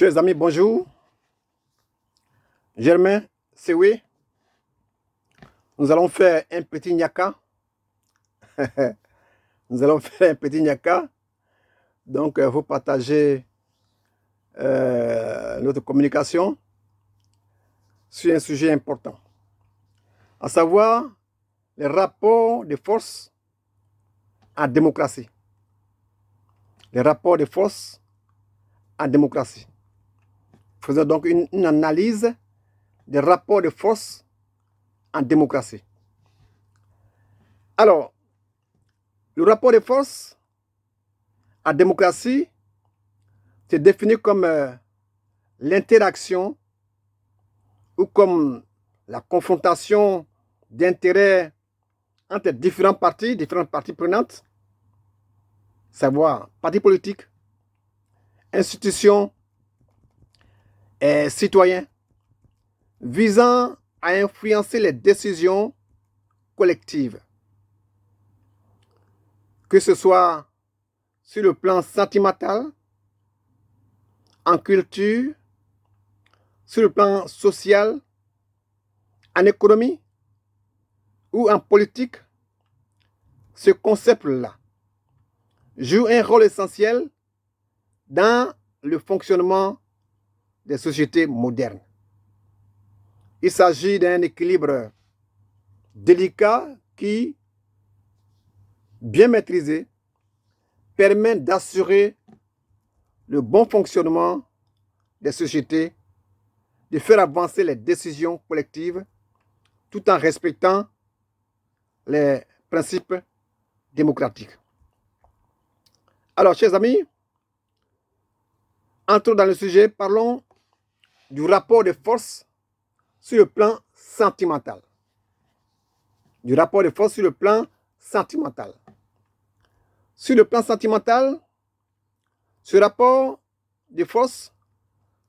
Chers amis, bonjour. Germain, c'est oui. Nous allons faire un petit nyaka. Nous allons faire un petit nyaka. Donc, il faut partager notre communication sur un sujet important, à savoir les rapports de force en démocratie. Les rapports de force en démocratie. Faisons donc une analyse des rapports de force en démocratie. Alors, le rapport de force en démocratie, c'est défini comme l'interaction ou comme la confrontation d'intérêts entre différentes parties prenantes, savoir partis politiques, institutions et citoyens, visant à influencer les décisions collectives, que ce soit sur le plan sentimental, en culture, sur le plan social, en économie ou en politique. Ce concept-là joue un rôle essentiel dans le fonctionnement des sociétés modernes. Il s'agit d'un équilibre délicat qui, bien maîtrisé, permet d'assurer le bon fonctionnement des sociétés, de faire avancer les décisions collectives tout en respectant les principes démocratiques. Alors, chers amis, entrons dans le sujet, parlons du rapport de force sur le plan sentimental. Du rapport de force sur le plan sentimental. Sur le plan sentimental, ce rapport de force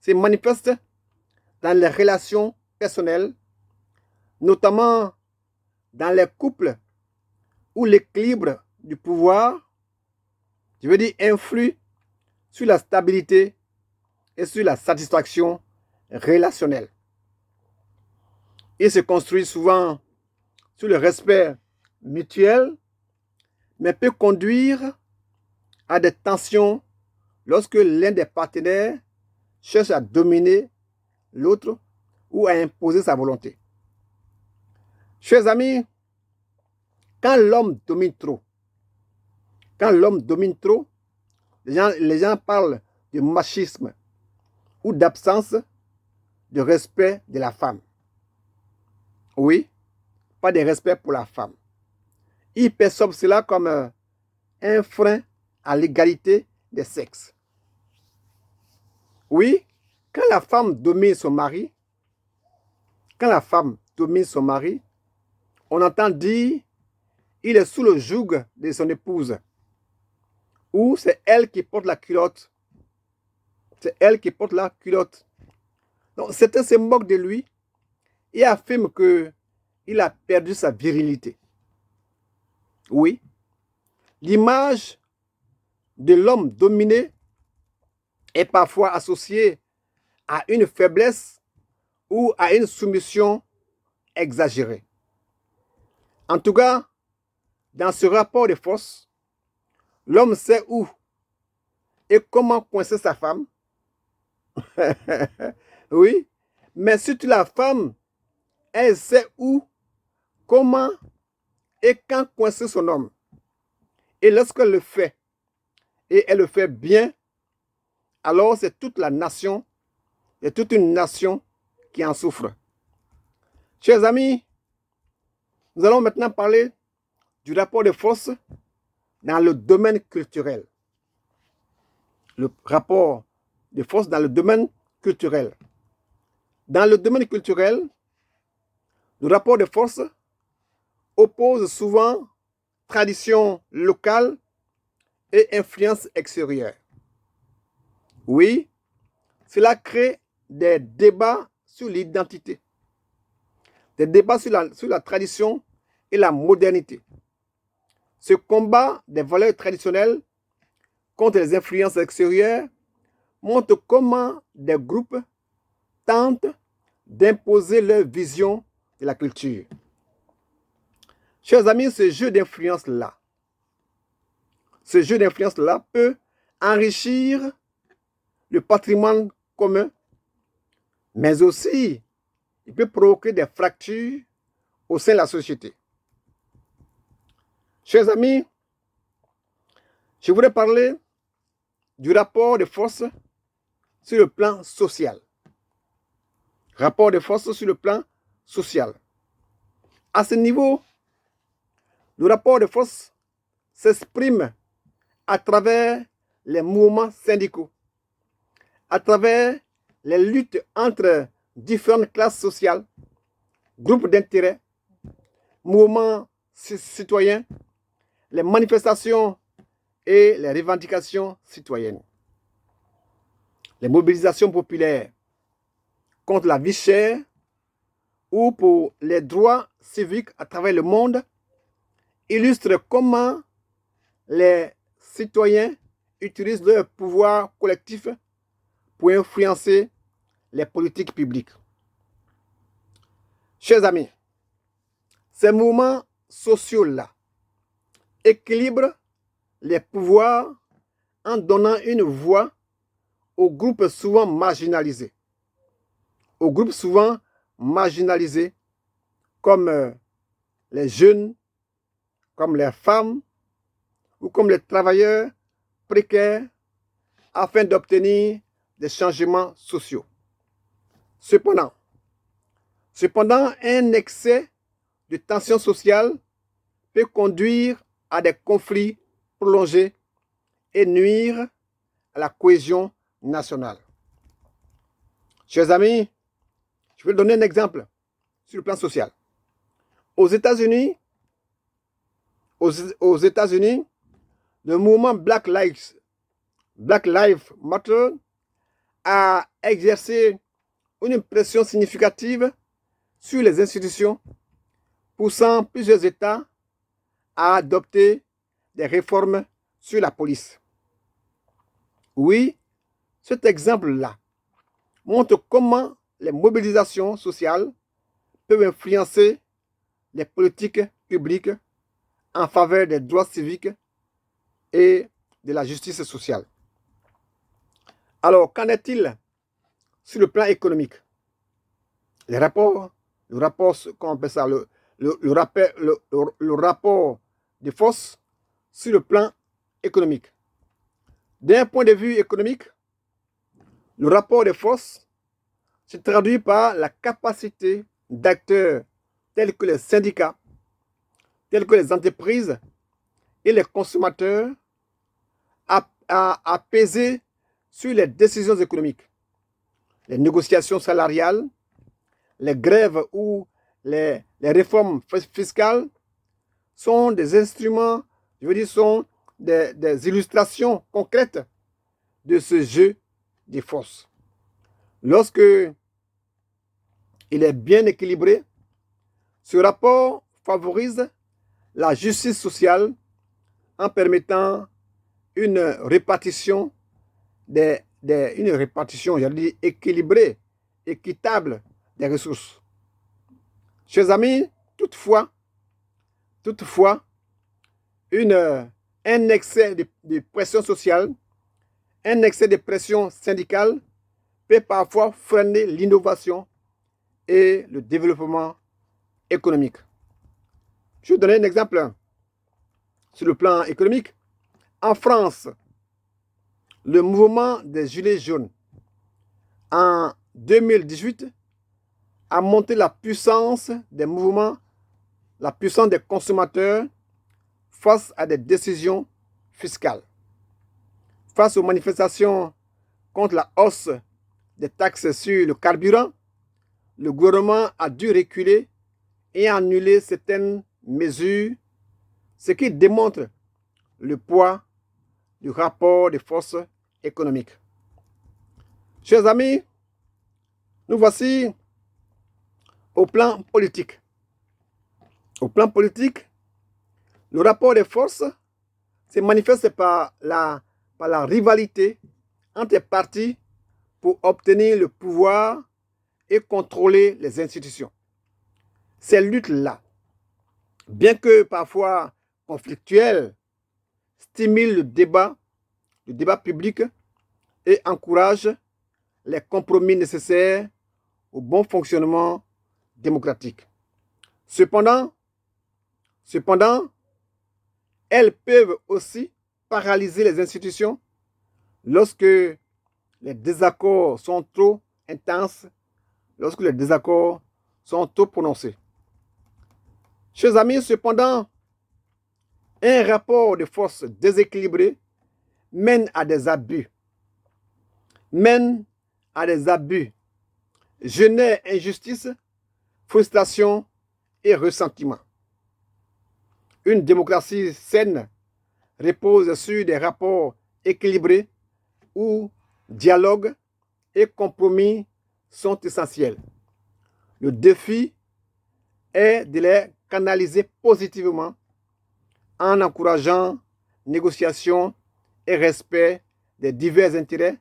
se manifeste dans les relations personnelles, notamment dans les couples où l'équilibre du pouvoir, je veux dire, influe sur la stabilité et sur la satisfaction relationnelle. Il se construit souvent sur le respect mutuel, mais peut conduire à des tensions lorsque l'un des partenaires cherche à dominer l'autre ou à imposer sa volonté. Chers amis, quand l'homme domine trop, les gens parlent de machisme ou d'absence de respect de la femme. Oui, pas de respect pour la femme. Ils perçoivent cela comme un frein à l'égalité des sexes. Oui, quand la femme domine son mari, on entend dire il est sous le joug de son épouse. Ou c'est elle qui porte la culotte. Donc certains se moquent de lui et affirment qu'il a perdu sa virilité. Oui, l'image de l'homme dominé est parfois associée à une faiblesse ou à une soumission exagérée. En tout cas, dans ce rapport de force, l'homme sait où et comment coincer sa femme. Oui, mais surtout la femme, elle sait où, comment et quand coincer son homme. Et lorsqu'elle le fait, et elle le fait bien, alors c'est toute la nation, c'est toute une nation qui en souffre. Chers amis, nous allons maintenant parler du rapport de force dans le domaine culturel. Le rapport de force dans le domaine culturel. Dans le domaine culturel, le rapport de force oppose souvent tradition locale et influence extérieure. Oui, cela crée des débats sur l'identité, des débats sur la tradition et la modernité. Ce combat des valeurs traditionnelles contre les influences extérieures montre comment des groupes tentent d'imposer leur vision de la culture. Chers amis, ce jeu d'influence-là peut enrichir le patrimoine commun, mais aussi il peut provoquer des fractures au sein de la société. Chers amis, je voudrais parler du rapport de force sur le plan social. Rapport de force sur le plan social. À ce niveau, le rapport de force s'exprime à travers les mouvements syndicaux, à travers les luttes entre différentes classes sociales, groupes d'intérêt, mouvements citoyens, les manifestations et les revendications citoyennes. Les mobilisations populaires contre la vie chère ou pour les droits civiques à travers le monde illustrent comment les citoyens utilisent leur pouvoir collectif pour influencer les politiques publiques. Chers amis, ces mouvements sociaux-là équilibrent les pouvoirs en donnant une voix aux groupes souvent marginalisés. Aux groupes souvent marginalisés comme les jeunes, comme les femmes ou comme les travailleurs précaires afin d'obtenir des changements sociaux. Cependant, un excès de tension sociale peut conduire à des conflits prolongés et nuire à la cohésion nationale. Chers amis, je vais donner un exemple sur le plan social. Aux États-Unis, le mouvement Black Lives Matter a exercé une pression significative sur les institutions, poussant plusieurs États à adopter des réformes sur la police. Oui, cet exemple-là montre comment les mobilisations sociales peuvent influencer les politiques publiques en faveur des droits civiques et de la justice sociale. Alors, qu'en est-il sur le plan économique? Le rapport de force sur le plan économique. D'un point de vue économique, le rapport de force se traduit par la capacité d'acteurs tels que les syndicats, tels que les entreprises et les consommateurs à peser sur les décisions économiques. Les négociations salariales, les grèves ou les réformes fiscales sont des instruments, sont des illustrations concrètes de ce jeu des forces. Lorsque il est bien équilibré, ce rapport favorise la justice sociale en permettant une répartition équilibrée, équitable des ressources. Chers amis, toutefois, un excès de pression sociale, un excès de pression syndicale peut parfois freiner l'innovation et le développement économique. Je vais donner un exemple sur le plan économique. En France, le mouvement des Gilets jaunes en 2018 a montré la puissance des mouvements, la puissance des consommateurs face à des décisions fiscales. Face aux manifestations contre la hausse des taxes sur le carburant, le gouvernement a dû reculer et annuler certaines mesures, ce qui démontre le poids du rapport de force économique. Chers amis, nous voici au plan politique. Au plan politique, le rapport de force se manifeste par la rivalité entre les partis pour obtenir le pouvoir et contrôler les institutions. Ces luttes-là, bien que parfois conflictuelles, stimulent le débat public et encouragent les compromis nécessaires au bon fonctionnement démocratique. Cependant, elles peuvent aussi paralyser les institutions lorsque les désaccords sont trop intenses, lorsque les désaccords sont trop prononcés. Chers amis, cependant, un rapport de force déséquilibré mène à des abus, génère injustice, frustration et ressentiment. Une démocratie saine repose sur des rapports équilibrés où dialogue et compromis sont essentiels. Le défi est de les canaliser positivement en encourageant négociation et respect des divers intérêts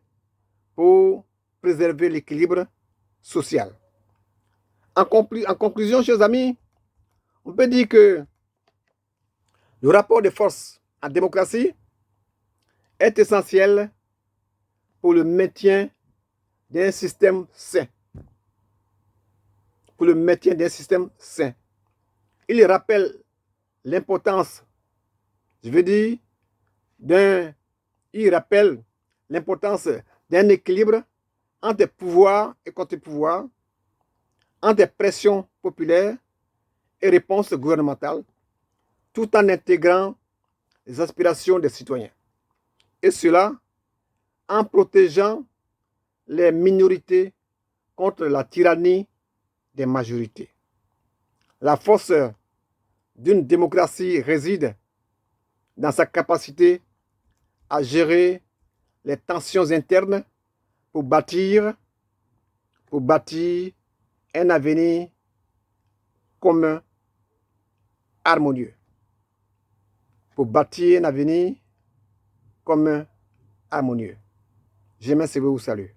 pour préserver l'équilibre social. En conclusion, chers amis, on peut dire que le rapport de force en démocratie est essentiel pour le maintien d'un système sain. Il rappelle l'importance, d'un équilibre entre pouvoir et contre-pouvoir, entre pressions populaires et réponses gouvernementales, tout en intégrant les aspirations des citoyens. Et cela en protégeant les minorités contre la tyrannie des majorités. La force d'une démocratie réside dans sa capacité à gérer les tensions internes pour bâtir un avenir commun harmonieux. J'aimerais vous saluer.